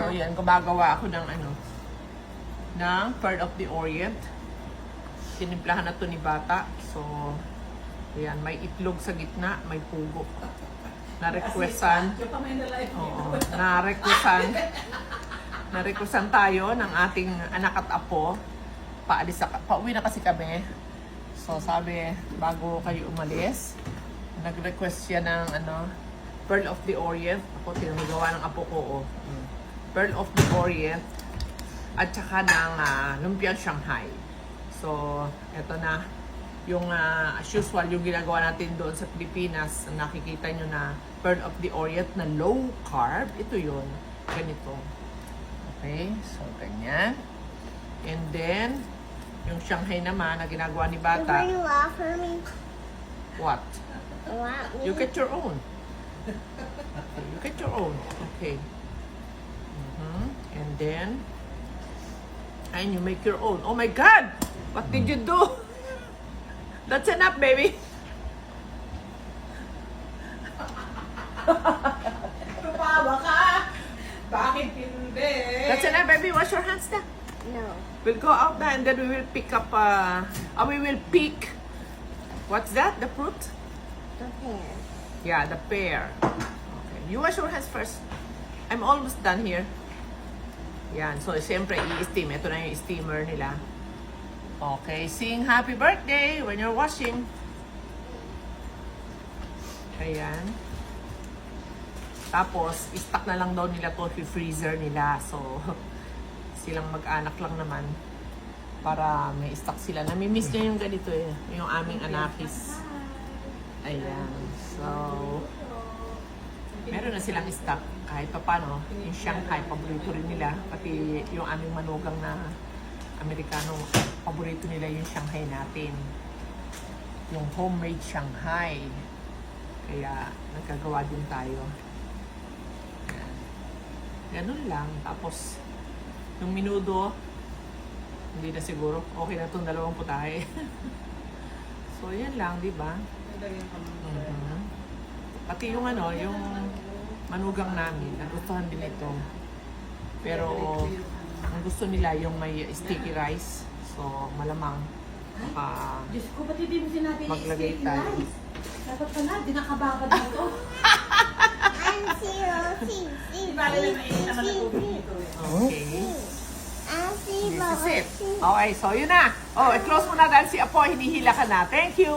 So, yan, gumagawa ako ng ng Pearl of the Orient. Tinimplahan na to ni Bata. So, yan, may itlog sa gitna, may pugo. Na-requestan. Oo, na-requestan tayo ng ating anak at apo. Pauwi na kasi kami. So, sabi, bago kayo umalis, nag-request siya ng Pearl of the Orient. Ako, tinagawa ng apo ko, Pearl of the Orient. At saka ng Lumpiang Shanghai. So, eto na. Yung, as usual, yung ginagawa natin doon sa Pilipinas, nakikita nyo na Pearl of the Orient na low carb. Ito yun. Ganito. Okay? So, ganyan. And then, yung Shanghai naman na ginagawa ni Bata. Will you offer me? What? Want me? You get your own. You get your own. Okay. And then, and you make your own. Oh my God! What did you do? That's enough, baby. Tumawa ka! Bakit hindi? That's enough, baby. Wash your hands na. No. We'll go out now and then we will pick up, we will pick, what's that? The fruit? The pear. Yeah, the pear. Okay. You wash your hands first. I'm almost done here. Yan. So, siyempre, i-steam. Ito na yung steamer nila. Okay. Sing happy birthday when you're washing. Ayan. Tapos, i-stock na lang daw nila to sa freezer nila. So, silang mag-anak lang naman para may stock sila. Namimiss niya yung ganito eh. Yung aming anakis. Ayan. So, meron na silang stock. Kahit pa paano, yung Shanghai, paborito rin nila. Pati yung aming manugang na Amerikano, paborito nila yung Shanghai natin. Yung homemade Shanghai. Kaya, nagkagawa din tayo. Ayan. Ganun lang. Tapos, yung minudo, hindi na siguro. Okay na itong dalawang putahe. So, yan lang, di ba? Pati yung yung manugang namin, nagustuhan din ito. Pero, ang gusto nila yung may sticky rice. So, malamang Diyos ko, ba't hindi mo sinabi maglagay steak tayo. rice? Dapat pala, di nakababad dito. I'm zero. See. Di ba alam na mainit naman ang tubig dito eh. Okay. See, This is it. Okay, so yun na. Oh, i-close mo na dahil si Apo, hinihila ka na. Thank you!